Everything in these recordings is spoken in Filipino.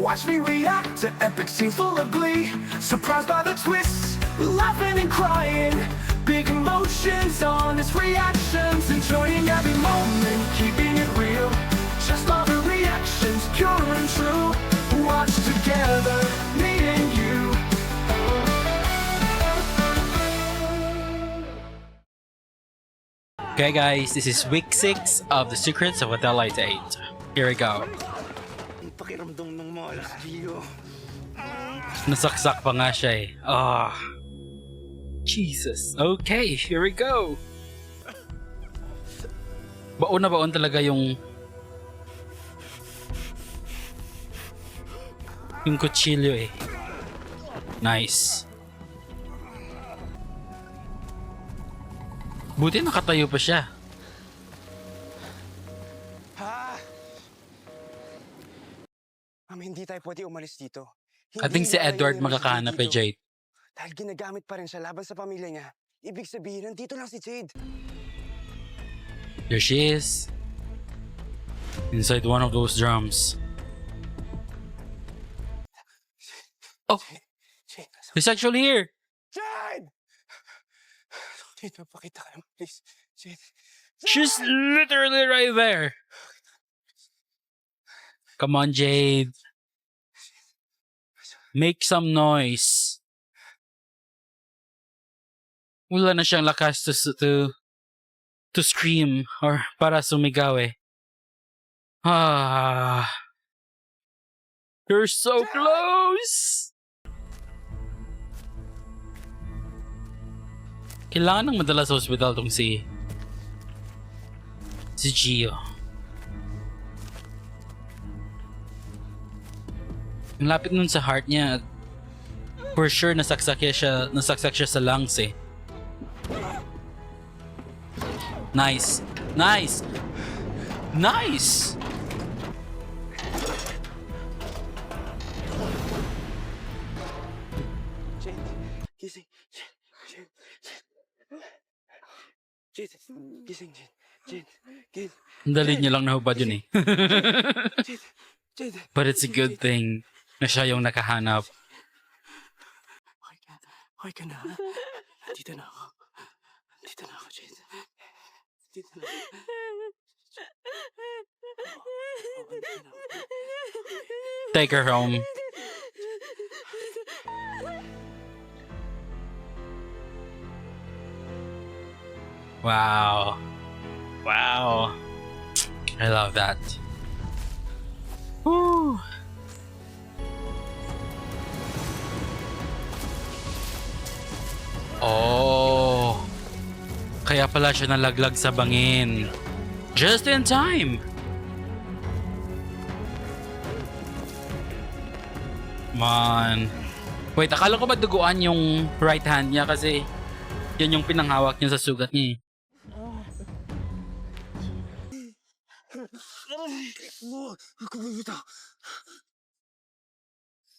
Watch me react to epic scenes full of glee. Surprised by the twists, laughing and crying. Big emotions, honest reactions. Enjoying every moment, keeping it real. Just love the reactions, pure and true. Watch together, me and you. Okay guys, this is week 6 of The Secrets of Adelaide 8. Here we go. Ang pakiramdam ng malas, Gio. Nasaksak pa nga siya eh. Ah. Jesus. Okay, here we go. Baon na baon talaga yung kutsilyo eh. Nice. Buti nakatayo pa siya. Hindi tayo pwede umalis dito. I think si Edward makakahanap kay Jade. Dahil ginagamit pa rin siya laban sa pamilya niya. Ibig sabihin, nandito lang si Jade. There she is. Inside one of those drums. Oh, Jade! he's actually here. Jade! Jade, mapakita ka naman, please. Jade. She's literally right there. Come on, Jade. Make some noise. Wala na siyang lakas to scream or para sumigaw eh. Ah. You're so close. Kailangan nang madala sa hospital tong si Gio. Ang lapit nun sa heart niya. For sure nasaksak siya sa lungs eh. Nice. Nice. Nice. Jade, gising. Jade. Jade, gising, Jade. Jade, Jade. Ang dali niya lang nahubad yun eh. Jade, Jade. But it's a good thing na siya yung nakahanap. Okay ka na. Dito na ako. Dito na ako, Jade. Dito na ako. Take her home. Wow. Wow. I love that. Woo. Oh. Kaya pala siya nalaglag sa bangin. Just in time. Man. Wait, akala ko ba duguan yung right hand niya kasi yan yung pinanghawak niya sa sugat niya eh.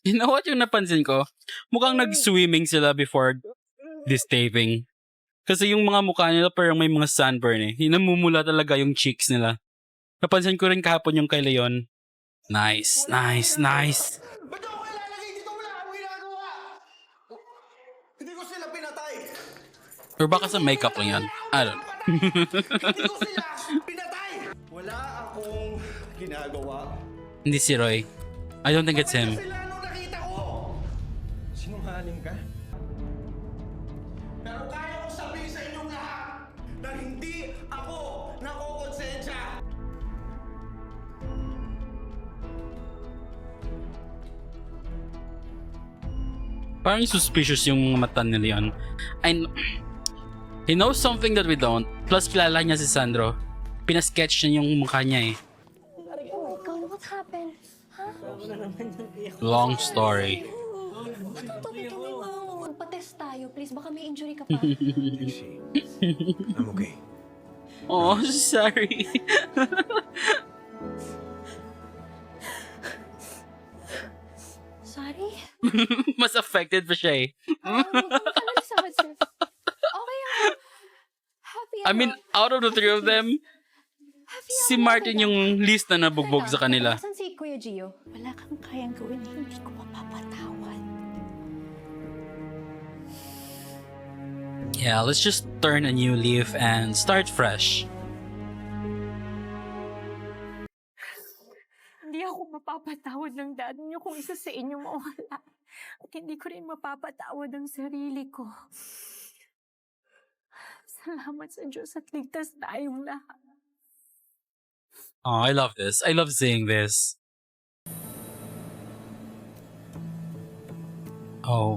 You know what yung napansin ko? Mukhang nag-swimming sila before this taping. Kasi yung mga mukha nila parang may mga sunburn eh. Namumula talaga yung cheeks nila. Napansin ko rin kahapon yung kay Leon. Nice, nice, nice. Ba't ako lalagay dito? Wala akong ginagawa! Hindi ko sila pinatay! Or baka sa makeup lang yan. I don't know. Hindi ko sila pinatay! Wala akong ginagawa. Hindi si Roy. I don't think it's him. Sila nung nakita ko! Sinungaling ka? Pero kaya kong sabihin sa inyong lahat na hindi ako nakokonsensya! Parang suspicious yung mga mata ni Leon. He knows something that we don't. Plus kilala niya si Sandro. Pinasketch niya yung mukha niya eh. Oh my God, what happened? Huh? Long story. Tuloy ka mo. Magpa-test tayo, please. Baka may injury ka pa. I'm okay. Oh, sorry. Sorry? Mas affected pa siya eh. Okay ako. Happy ako. I mean, out of the three of them, Happy si ako. Martin yung least na nabugbog sa kanila. Nasaan si Kuya Kuya Gio? Wala kang kayang gawin, hindi ko mapapatawad. Yeah, let's just turn a new leaf and start fresh. Hindi ako mapapatawad ng dad niyo kung isa sa inyo mawala. At hindi ko rin mapapatawad ang sarili ko. Salamat sa Diyos at ligtas tayong lahat. Oh, I love this. I love seeing this. Oh.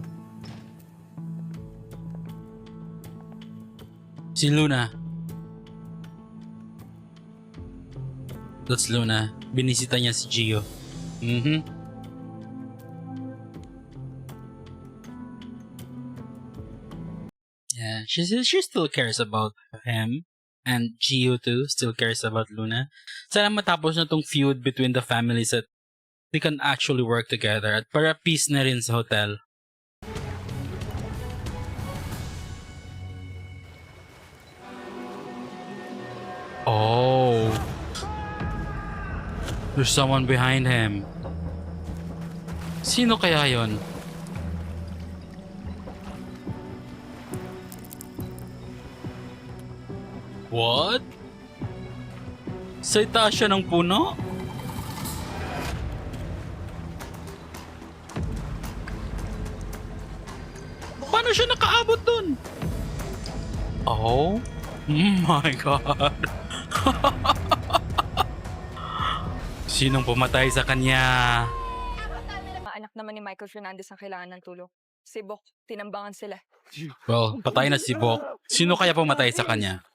Si Luna. That's Luna. Binisita niya si Gio. Yeah, she still cares about him. And Gio too still cares about Luna. Sana matapos na tong feud between the families at they can actually work together at para peace na rin sa hotel. Oh. There's someone behind him. Sino kaya yon? What? Sa itaas siya ng puno? Paano siya nakaabot dun? Oh my God. Sinong pumatay sa kanya? Mga anak naman ni Michael Fernandez ang kailangan ng tulong. Si Bok, tinambangan sila. Well, patay na si Bok. Sino kaya pumatay sa kanya?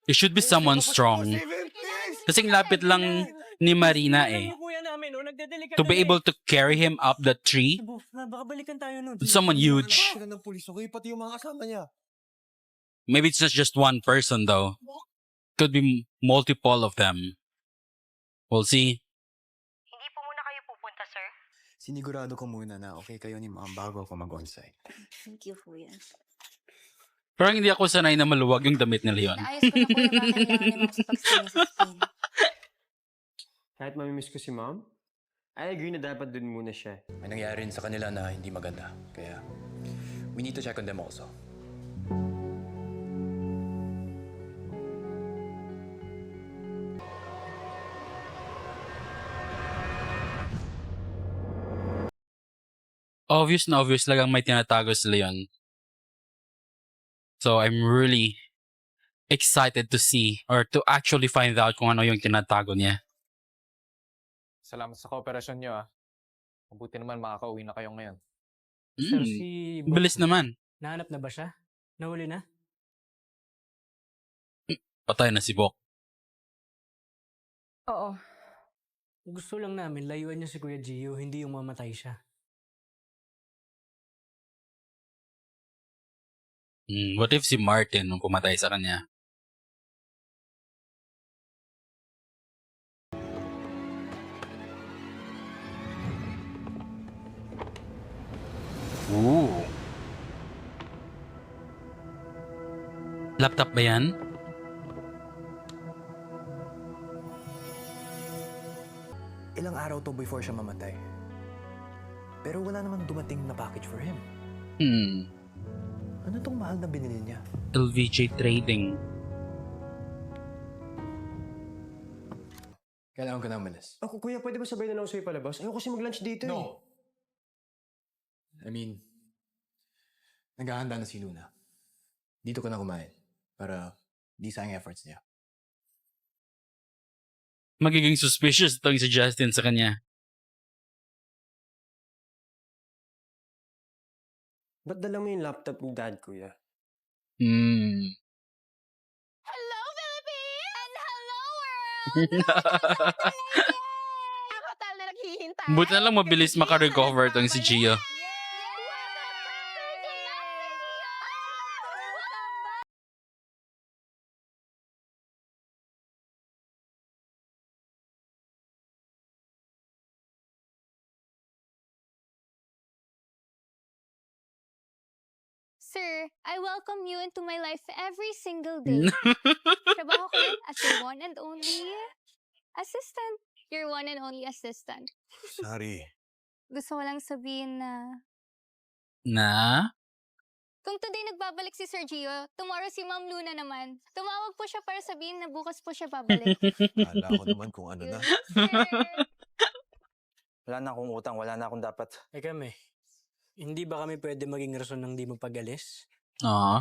It should be someone strong. Kasing lapit lang ni Marina eh. To be able to carry him up the tree. Baka balikan tayo nun. Someone huge. Sila ng pulis, okay? Pati yung mga kasama niya. Maybe it's not just one person though. Could be multiple of them. We'll see. Hindi po muna kayo pupunta, sir. Sinigurado ko muna na okay kayo ni ma'am bago ako mag-onsite. Thank you, Kuya. Parang hindi ako sanay na maluwag yung damit ni Leon. Naayos ko na po yung mga kailangan ni Ma'am sa pag-stay sa school. Kahit mamimiss ko si mom, I agree na dapat dun muna siya. May nangyari rin sa kanila na hindi maganda. Kaya, we need to check on them also. Obvious na obvious lang may tinatago si Leon. So I'm really excited to see or to actually find out kung ano yung tinatago niya. Salamat sa kooperasyon nyo ah. Mabuti naman makakauwi na kayo ngayon. Sir, Mm, si Bok, bilis naman. nahanap na ba siya? Nahuli na? Patay na si Bok. Oo. Gusto lang namin layuan niya si Kuya Gio, hindi yung mamatay siya. What if si Martin ang pumatay sa kanya? Ooh. Laptop ba yan? Ilang araw to before siya mamatay. Pero wala namang dumating na package for him. Ano tong mahal na binili niya? LVJ Trading. Kailangan ko na umalis. Ako, kuya, pwede ba sabay na lang sa'yo palabas? Ayoko kasi mag-lunch dito eh. No! I mean, naghahanda na si Luna. Dito ko na kumain. Para di sayang efforts niya. Magiging suspicious itong si Justin sa kanya. Ba't dala mo yung laptop ni dad, kuya? Hello, Philippines! And hello, world! Ako tal na naghihintay. Buti na lang mabilis makarecover itong si Gio. Sir, I welcome you into my life every single day. Trabaho ko rin as your one and only assistant. Your one and only assistant. Sorry. Gusto ko lang sabihin na Na? kung today nagbabalik si Sir Gio, tomorrow si Ma'am Luna naman. Tumawag po siya para sabihin na bukas po siya babalik. Kala ko naman kung ano na. Sir! Wala na akong utang, wala na akong dapat. Eh kami, hindi ba kami pwede maging rason ng di mo pag-alis? Oo.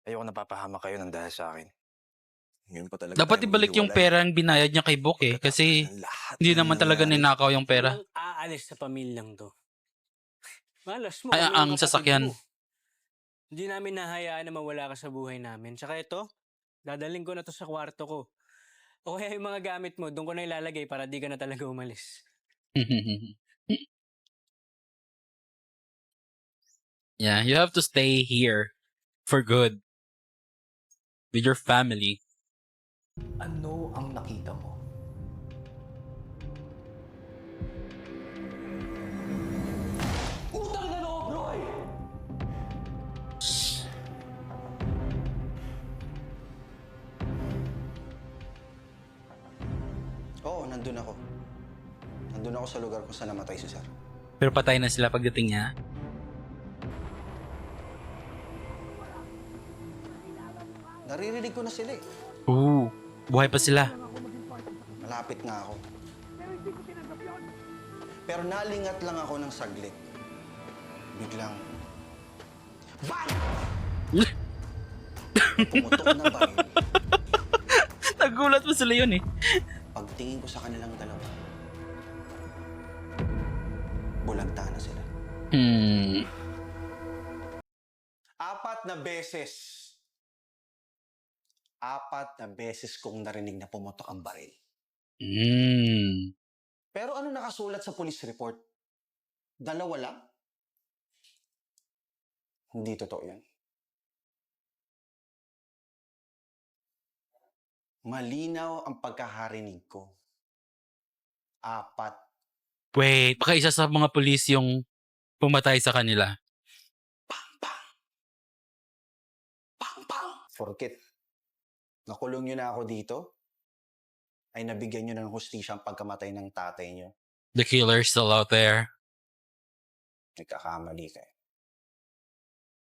Ayoko napapahama kayo ng dahil sa akin. Ngayon pa talaga Dapat tayo ibalik yung maghiwalay. perang binayad niya kay Bok eh. Kasi Ang lahat hindi na naman talaga nangyayari. ninakaw yung pera. Walang aalis sa pamilyang to. Malas mo. Ay, kami ang kapatid sasakyan. mo. Hindi namin nahayaan na mawala ka sa buhay namin. Tsaka ito, dadaling ko na to sa kwarto ko. O kaya yung mga gamit mo, doon ko na ilalagay para di ka na talaga umalis. Yeah, you have to stay here for good. With your family. Ano ang nakita mo? Utang na loob, Roy! Oo, nandun ako. Nandun ako sa lugar kung saan namatay si Sir. Pero patay na sila pagdating niya. Naririnig ko na sila eh. Ooh, buhay pa sila. Malapit nga ako. Pero nalingat lang ako ng saglit. Biglang... BANG! Pumutok na baril. Nagulat pa sila yun eh. Pagtingin ko sa kanilang dalawa, bulagta na sila. Apat na beses kong narinig na pumutok ang baril. Pero ano nakasulat sa police report? 2 lang? Hindi totoo yan. Malinaw ang pagkakarinig ko. 4. Wait, baka isa sa mga pulis yung pumatay sa kanila. Pang, pang! Pang, pang! Forget. Nakulong nyo na ako dito, ay nabigyan nyo ng hustisya ang pagkamatay ng tatay nyo. The killer's still out there. Nagkakamali kayo.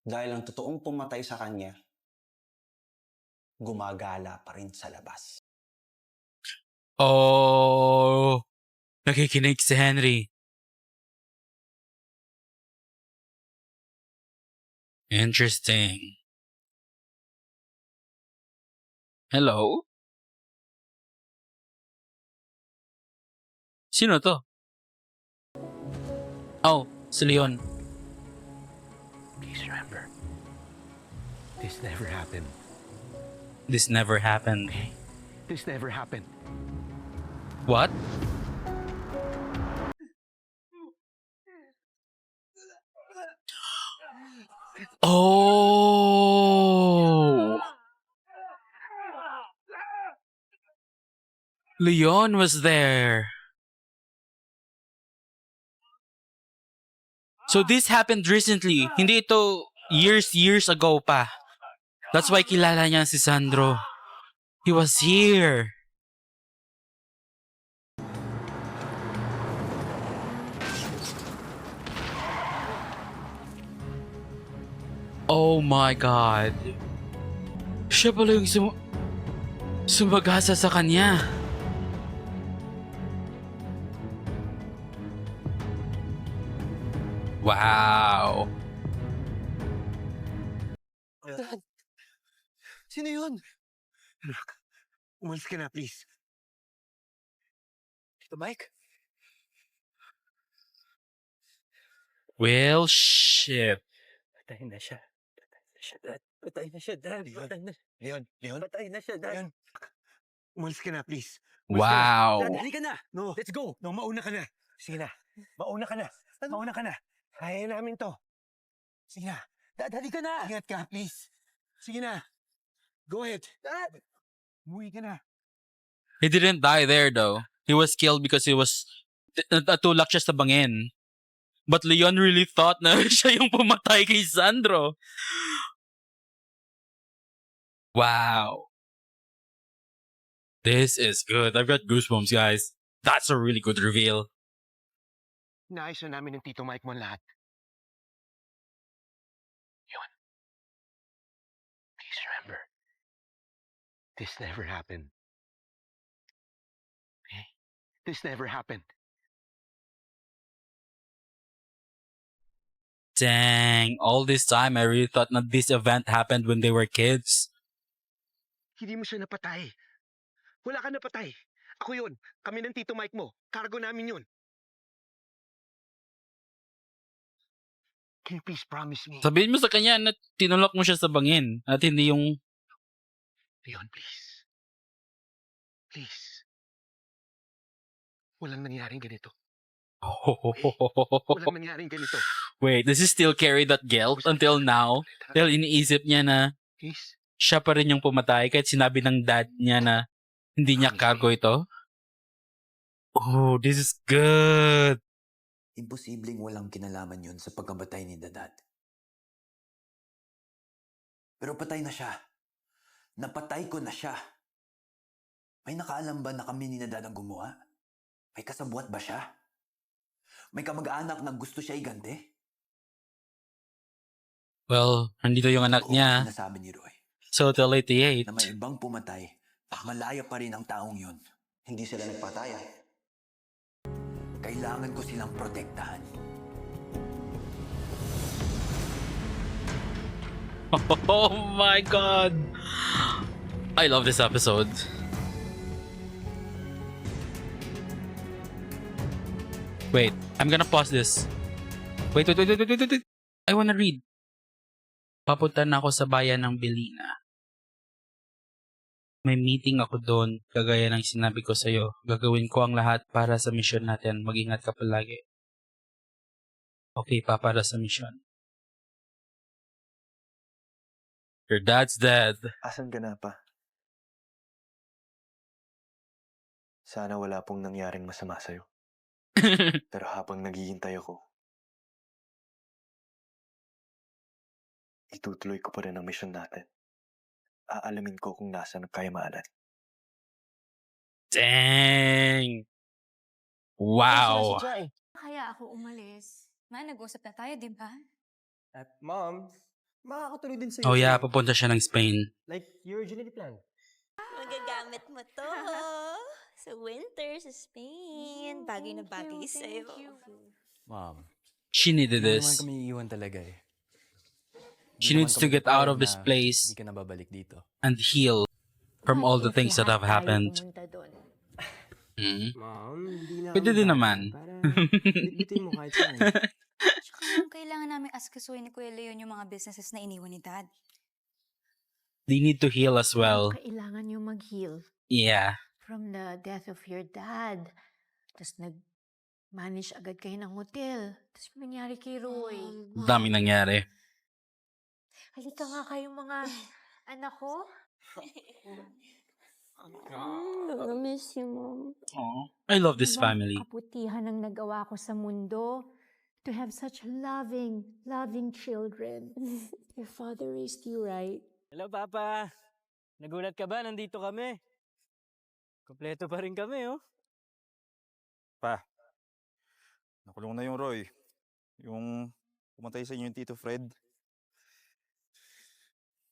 Dahil ang totoong pumatay sa kanya, gumagala pa rin sa labas. Oh, nakikinig si Henry. Interesting. Hello? Sino to? Oh, si Leon. Please remember, this never happened. This never happened. This never happened. What? Oh! Leon was there. So this happened recently. Hindi ito years ago pa. That's why kilala niya si Sandro. He was here. Oh my God. Siya pala yung sumagasa sa kanya. Wow. Dad! Sino yun? Anak, umalis ka na, please. Tito Mike? Well, shit. Patay na siya. Dad. Patay na siya, Dad. Patay na siya. Leon? Patay na siya, Dad. Leon. Umalis ka na, please. Wow. Dad, halika na. No. Let's go. No, mauna ka na. Sige na. Mauna ka na. Mauna ka na. Kaya namin to. Sige na. Dad, halika na. Ingat ka, please. Sige na. Go ahead. Dad! Umuwi ka na. He didn't die there though. He was killed because he was natulak siya sa bangin. But Leon really thought na siya yung pumatay kay Sandro. Wow. This is good. I've got goosebumps, guys. That's a really good reveal. Naayos na namin ng Tito Mike mo ang lahat. Yun. Please remember, this never happened. Okay? This never happened. Dang, all this time I really thought that this event happened when they were kids. Hindi mo siya napatay. Wala ka napatay. Ako yun. Kami ng Tito Mike mo. Cargo namin yun. Can you please promise me? Sabihin mo sa kanya na tinulak mo siya sa bangin at hindi yung... Leon, please. Please. Walang nangyaring ganito. Walang nangyaring ganito. Wait, does he still carry that guilt until now? Dahil iniisip niya na Please. siya pa rin yung pumatay kahit sinabi ng dad niya na hindi niya cargo ito? Oh, this is good. Imposibleng walang kinalaman yun sa pagkamatay ni Dad. Pero patay na siya. Napatay ko na siya. May nakaalam ba na kami ni Dad ang gumawa? May kasabwat ba siya? May kamag-anak na gusto siya iganti? Well, nandito yung anak niya. Sinasabi ni Roy So, till 88. na may ibang pumatay, malaya pa rin ang taong yun. Hindi sila nagpatay. Kailangan ko silang protektahan. Oh my god. I love this episode. Wait, I'm gonna pause this. Wait. I wanna read. Papunta na ako sa bayan ng Belina. May meeting ako doon, kagaya ng sinabi ko sa'yo. Gagawin ko ang lahat para sa mission natin. Mag-ingat ka palagi. Okay pa para sa mission. Your dad's dead. Asan ka na pa? Sana wala pong nangyaring masama sa'yo. Pero habang naghihintay ako, itutuloy ko pa rin ang mission natin. Aalamin ko kung nasaan ang kayamanan. Dang! Wow! Kaya ako umalis. Ma, nag-usap na tayo, di ba? Mom, makakatuloy din sa'yo. Oh yeah, pupunta siya ng Spain. Like, you originally planned. Magagamit mo to. Sa winter, sa Spain. Bagay na bagay sa'yo. Mom, She needed hindi naman this. kami iiwan talaga eh. She needs to get out of this place Hindi ka na babalik dito. and heal from all the things that have happened. Hmm? Mom, hindi na Pwede din naman. Bitin mo kahit saan. Tsaka kung kailangan namin askasuhin ni Kuya Leon yung mga businesses na iniwan ni Dad. They need to heal as well. Kailangan yung mag-heal Yeah. from the death of your dad. Tapos nag-manage agad kayo ng hotel. Tapos yung nangyari kay Roy. Ang daming nangyari. Halika nga kayo mga anak ko. Miss you, Mom. I love this Diba, family. Kaputihan ang nagawa ko sa mundo. To have such loving children. Your father raised you right. Hello, Papa. Nagulat ka ba? Nandito kami. Kompleto pa rin kami, oh. Nakulong na yung Roy. Yung pumatay sa inyo yung Tito Fred.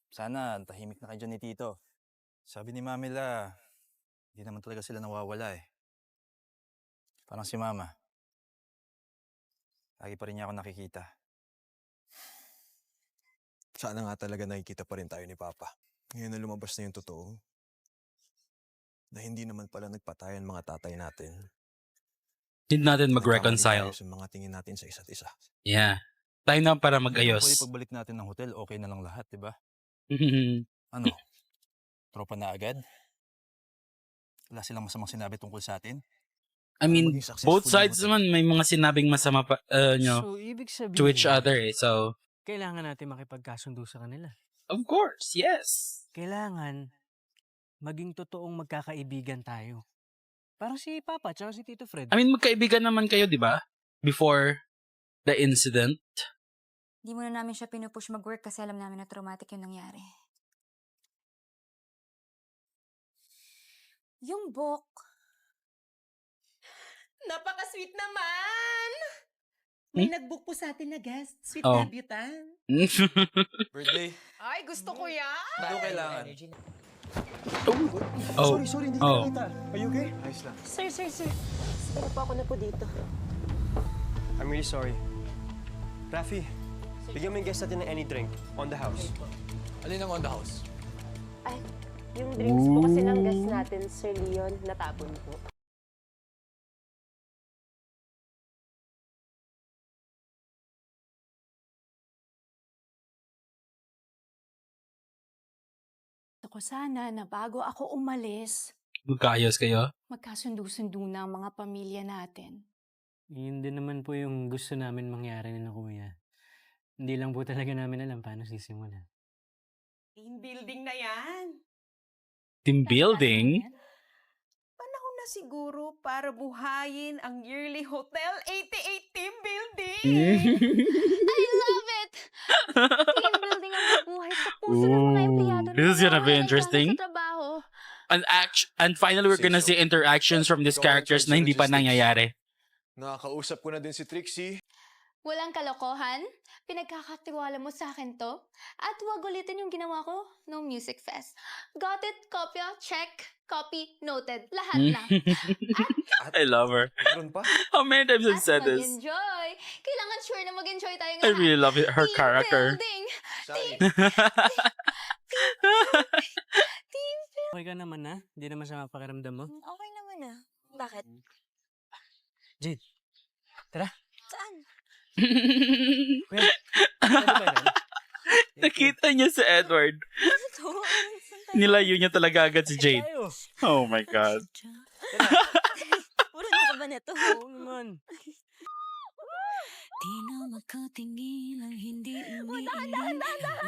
Sana tahimik na kayo dyan ni Tito. Sabi ni Mamila, hindi naman talaga sila nawawala eh. Parang si Mama. Lagi pa rin niya ako nakikita. Sana nga talaga nakikita pa rin tayo ni Papa. Ngayon na lumabas na yung totoo. Na hindi naman pala nagpatayan mga tatay natin. Need natin Nagkamali mag-reconcile. tayo sa mga tingin natin sa isa't isa. Yeah. Tayo na para Pwede mag-ayos. pagbalik natin ng hotel, okay na lang lahat, di ba? Ano? Tropa na agad? Wala silang masamang sinabi tungkol sa atin? I mean, Maging successful both yung sides hotel. naman may mga sinabing masama pa, So, ibig sabihin, to each other eh. So, kailangan natin makipagkasundo sa kanila. of course, yes. Kailangan maging totoong magkakaibigan tayo. Parang si Papa tsaka si Tito Fred. I mean, magkaibigan naman kayo, di ba? Before the incident. Di muna namin siya pinupush mag-work kasi alam namin na traumatic yung nangyari. Yung book. Napaka-sweet naman! May nag-book po sa atin na guest. Sweet Oh. debutant. Birthday. Ay, gusto ko yan! Ano kailangan? Oh. Sorry, hindi Oh. kita. Are you okay? Ayos lang. Sir. Sige na po, ako na po dito. I'm really sorry. Rafi, bigyan mo yung guest natin ng any drink on the house. Alin ang on the house? Ay, yung drinks po kasi ng guest natin, Sir Leon, natapon po. Gusto ko sana na bago ako umalis, Magkaayos kayo? magkasundo-sundo na ang mga pamilya natin. Yun din naman po yung gusto namin mangyari na kuya. Hindi lang po talaga namin alam paano sisimula. Team building na yan. Team building? Panahon na siguro para buhayin ang yearly Hotel 88 team building. I love it! Team building ang buhay sa puso ng mga empleyado na This is gonna be nawawalan interesting. sa trabaho. And finally, we're gonna see interactions from these characters na hindi pa nangyayari. Nakakausap ko na din si Trixie. Walang kalokohan, pinagkakatiwala mo sa akin to, at huwag ulitin yung ginawa ko no music fest. Got it, kopya, check, copy, noted, lahat na. I love her. Meron pa? How many times have At said this? mag-enjoy. Kailangan sure na mag-enjoy tayong I lahat. really love her Team character. building. Sorry. Okay ka naman na? Hindi naman sa pakiramdam mo? Okay naman ah. Bakit? Jade, tara. Saan? Kuya, pwede ba yan? Nakita niya si Edward. Nilayo niya talaga agad si Jade. Tayo. Oh my God. Puro na ka ba na to? Oo naman. Di na makatingin ang hindi umiiling.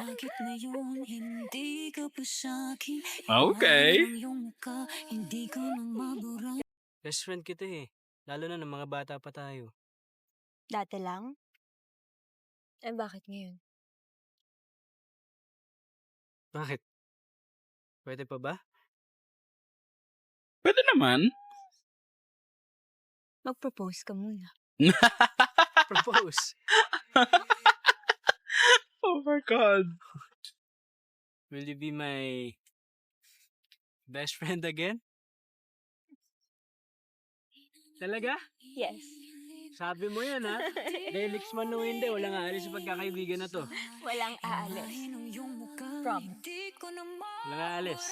Bakit ngayon hindi ka pa sa'kin? Okay. Ang iyong mukha, hindi ko na mabura. Best friend kita eh. Lalo na ng mga bata pa tayo. Dati lang? Eh, bakit ngayon? Bakit? Pwede pa ba? Pwede naman. Mag-propose ka muna. Propose. Oh my God. Will you be my best friend again? Talaga? Yes. Sabi mo yan ha? Delix man o hindi, walang aalis sa pagkakaibigan na to. Walang aalis. Prom. Walang aalis.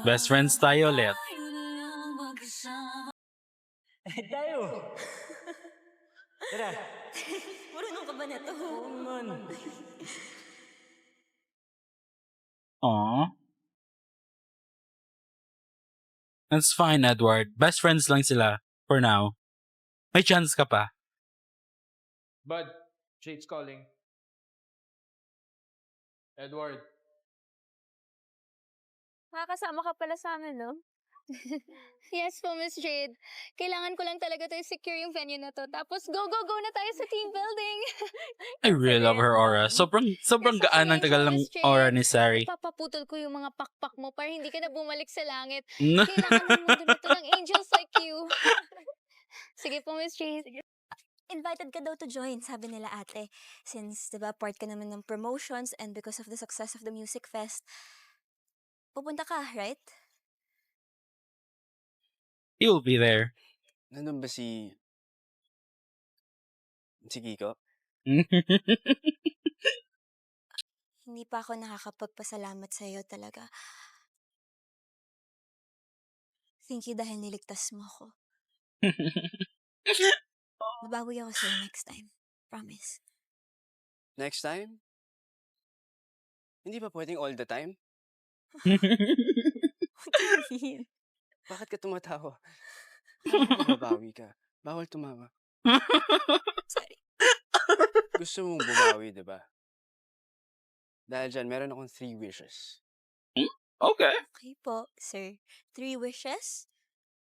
Best friends tayo ulit. Tayo! Tara! Marunong ka ba na to? Oo naman. Aww. That's fine, Edward. Best friends lang sila. For now. May chance ka pa. Bud, Jade's calling. Edward. Makakasama ka pala sa amin, no? Yes po, Miss Jade. Kailangan ko lang talaga to secure yung venue na to. Tapos go na tayo sa team building. I really love her aura. Sobrang gaan ang tagal ng aura ni Sari. Papaputol ko yung mga pakpak mo para hindi ka na bumalik sa langit. No. Kailangan ng mundo nito ng angels like you. Sige po, Miss Jade. Invited ka daw to join, sabi nila ate. Since, diba, part ka naman ng promotions and because of the success of the music fest, pupunta ka, right? He'll be there. Nandun ba si Kiko? Hindi pa ako nakakapagpasalamat sa iyo talaga. Thank you dahil niligtas mo ako. Mabawi ako sa'yo next time. Promise. Next time? Hindi ba pwedeng all the time? What do you mean? Bakit ka tumatawa? Babawi ka. Bawal tumawa. Sorry. Gusto mong bumawi, di ba? Dahil dyan, meron akong 3 wishes. Okay. Okay po, sir. 3 wishes?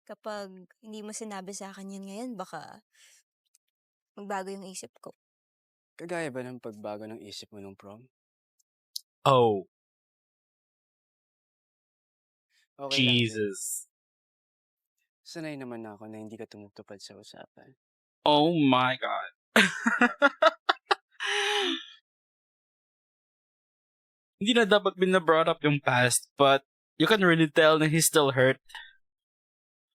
Kapag hindi mo sinabi sa akin yan ngayon, baka magbago yung isip ko. Kagaya ba ng pagbago ng isip mo nung prom? Oh, Okay lang, Jay. Jesus. Sanay naman ako na hindi ka tumutupad sa usapan. Oh my God. Hindi na dapat bina-brought up yung past, but you can really tell na he's still hurt.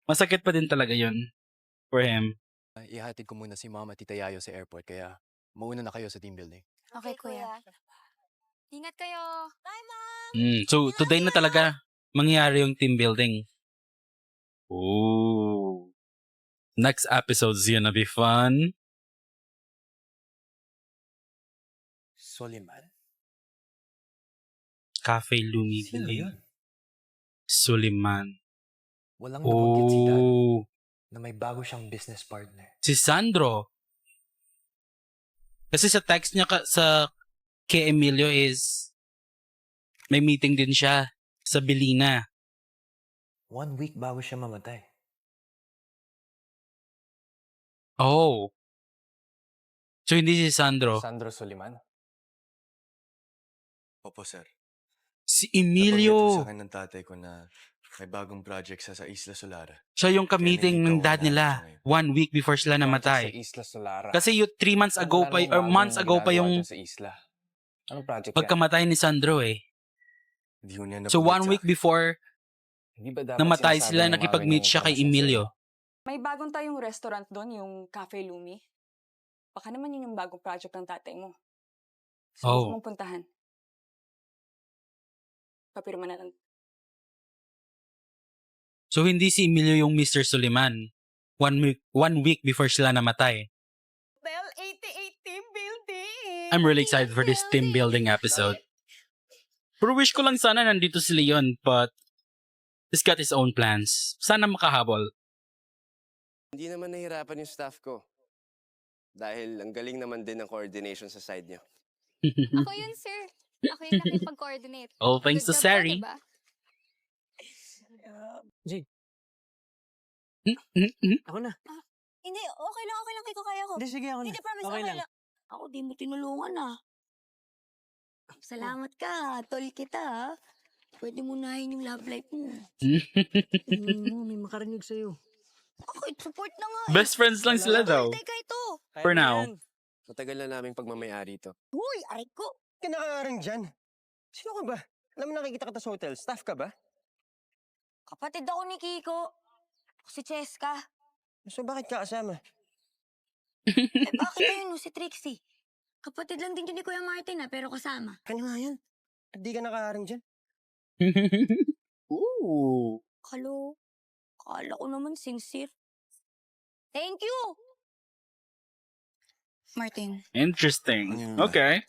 Masakit pa din talaga yun for him. Ihatid ko muna si Mama at Tita Yayo sa airport, kaya mauna na kayo sa team building. Okay, kuya. Ingat kayo. Bye, Mom! So, today na talaga mangyayari yung team building. Ooh. Next episode's gonna be fun. Soliman? Cafe Lumi. Sino yun? Suliman. Walang nabanggit si Dad Oh, na may bago siyang business partner. si Sandro. Kasi sa text niya sa kay Emilio is may meeting din siya sa Belina. 1 week bago siya mamatay. Oh. So hindi si Sandro. Sandro Soliman? Opo, sir. Si Nabanggit Emilio. po sa akin ng tatay ko na may bagong project sa Isla Solara. Siya yung ka-meeting ng dad nila 1 week before sila namatay. Sa Isla Solara. Kasi yung 3 months ago pa or months ago pa yung Sa isla. Anong project pagkamatay ni Sandro eh. Hindi ko niya So 1 nabanggit sa week before Hindi ba dapat namatay sinasabi sila, ng nakipag-meet Marvin siya yung kay information Emilio. May bagong tayong restaurant doon, yung Cafe Lumi. Baka naman yun yung bagong project ng tatay mo. Oh. Subukan mong puntahan. Papirma na lang. So hindi si Emilio yung Mr. Suliman. 1 week before sila namatay. Hotel 88 Team Building! I'm really excited for this team building episode. Pero wish ko lang sana nandito si Leon, but he's got his own plans. Sana makahabol. Hindi naman nahirapan yung staff ko. Dahil ang galing naman din ng coordination sa side niyo. Ako yun, sir. Ako yung nakipag-coordinate. All thanks to Good job ko, Sari. diba? Jay. Ako na. Hindi, okay lang, Kiko, kaya ko. Hindi, sige, ako na. Hindi, promise, Okay okay lang. lang. Ako, di mo tinulungan Salamat ka, tol kita Pwede mo nahin yung love life mo. May makarinig sa'yo. Okay, support na nga Best friends lang sila daw. Teka ito. For now. Matagal na naming pagmamayari ito. Uy, aray ko. Kinakaring dyan. Sino ka ba? Alam mo nakikita kita sa hotel. Staff ka ba? Kapatid ako ni Kiko. Si Cheska. So bakit ka kasama? Bakit ayun si Trixie? Kapatid lang din yun ni Kuya Martin pero kasama. Kanya nga yan. Di ka nakaharing dyan. Ooh. Kala ko naman sincere. Thank you! Martin, Interesting. Okay.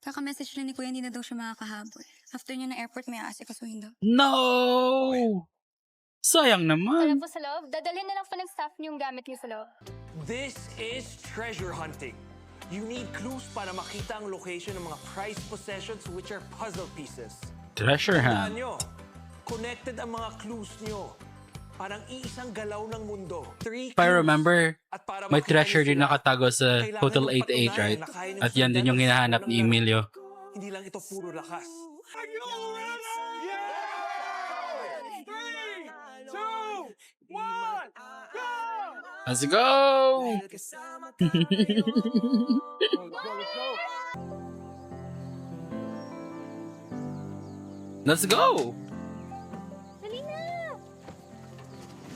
kaka-message na ni Kuya, hindi na daw siya makakahabol. After niya na airport, may aasikasuhin daw. No! Sayang Tara naman. po sa loob. Dadalhin na lang po ng staff niyo yung gamit niyo sa loob. This is treasure hunting. You need clues para makita ang location ng mga prized possessions which are puzzle pieces. Treasure Tandaan hunt. nyo, connected ang mga clues nyo. Parang iisang galaw ng mundo. 3 If I remember, At para may makita treasure niyo din sila, nakatago sa kailangan Hotel niyong 88, patunayan right? na kaya niyong At yan din yung sundan ang hinahanap sakto ni ng Emilio. Hindi lang ito puro lakas. Let's go! Let's go!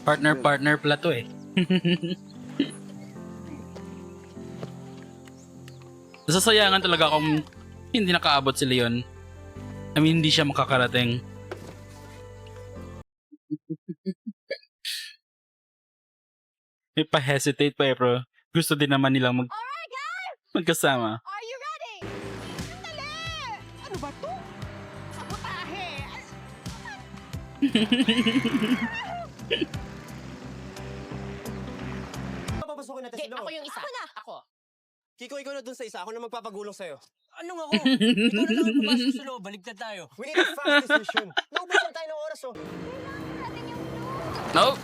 Partner pala to eh. Nasasayangan talaga kung hindi nakaabot si Leon. I mean, hindi siya makakarating. May pa-hesitate pa eh, bro. Gusto din naman nilang magkasama. Are you ready? Sandali! Ano ba to? Sabotahe! Papapasukin natin sa loob. Ako yung isa. Ako. Kiko, ikaw na dun sa isa. Ako na magpapagulong sa'yo. Anong ako? Ikaw na lang ang pumasok sa loob. Baligtad tayo. We need a fast decision. Naubusan tayo ng oras, oh. No!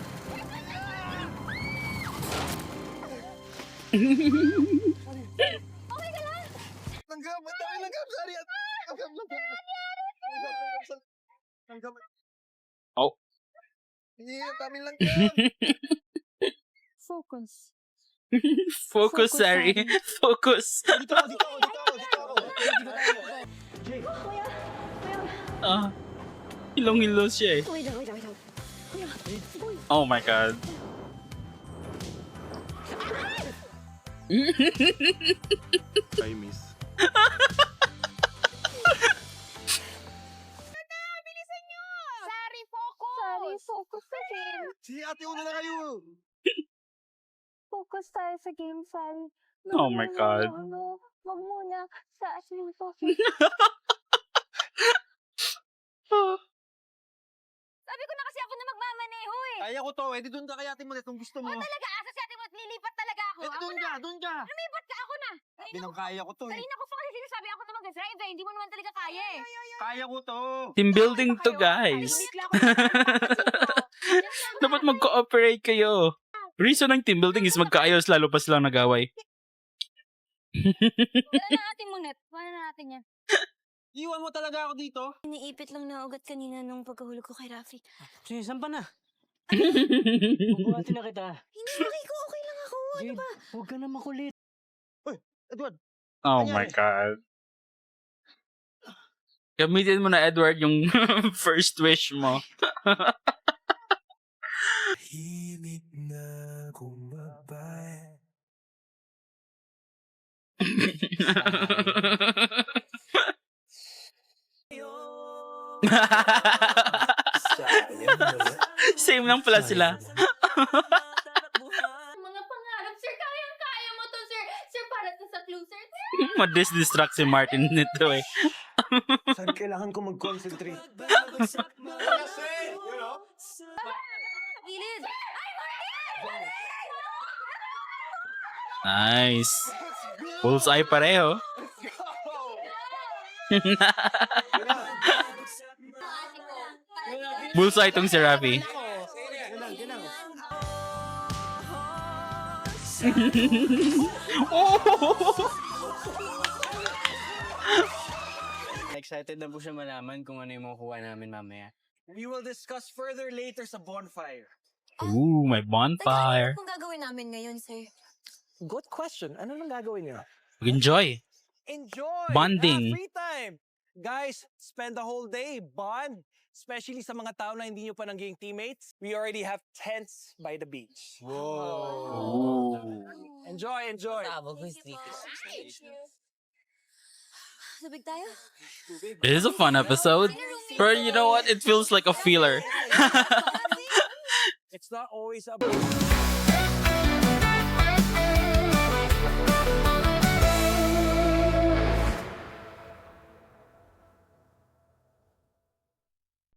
Okay ka lang? Langgam, sorry, langgam. Oh. Dami lang Focus. Focus, Sari. Focus. Dito ako. Ah. Hilong-hilo siya eh. Wait lang. Oh my God. I miss. Sorry, focus sa game. Si ate una na kayo. Focus tayo sa game, Sari. Oh my God. Wag muna sa asin ko. Sabi ko na kasi ako na magmamaneho eh. Kaya ko to. Di doon ka kaya ate mo kung gusto mo. Talaga, asa si ate mo at lilipat talaga ako. Ako Doon na. ka. Lumipat ka, ako na. Binang kaya ko to eh. Kanina ko pa kasi sinasabi ako na mag-drive eh. Hindi mo naman talaga kaya eh. Kaya ko to. Team building to, guys. Dapat mag-cooperate kayo. Reason ng team building is magkaayos lalo pa silang nag-away. Wala na natin mo net. Wala na natin yan. Iwan mo talaga ako dito. Iniipit lang na ugat kanina nung pagkahulog ko kay Rafi. Sige, saan pa na? Bubuhatin na kita. Hindi, Maki ko. Okay lang ako. Ano ba? Huwag ka na makulit. Edward. Oh my God. Gamitin mo na, Edward, yung first wish mo. Himik na kumabay. Same lang pala sila. Mga pangarap, sir, kayang-kaya mo to, sir. Sir, para to sa clue, sir. Madis-distract si Martin nito eh. Saan kailangan ko mag-concentrate? Gilid! Nice. Bullseye pareho. Bullseye itong si Rafi. Excited na po siya malaman kung ano yung makukuha namin mamaya. We will discuss further later sa bonfire. Ooh, my bonfire. Kung gagawin namin ngayon, sir? Good question. Ano nang gagawin niyo? Enjoy. Enjoy! Bonding. Free time! Guys, spend the whole day, bond. Especially sa mga tao na hindi nyo pa naging teammates. We already have tents by the beach. Ooh. Enjoy! Tubig tayo? It is a fun episode. But you know what? It feels like a filler. It's not always about...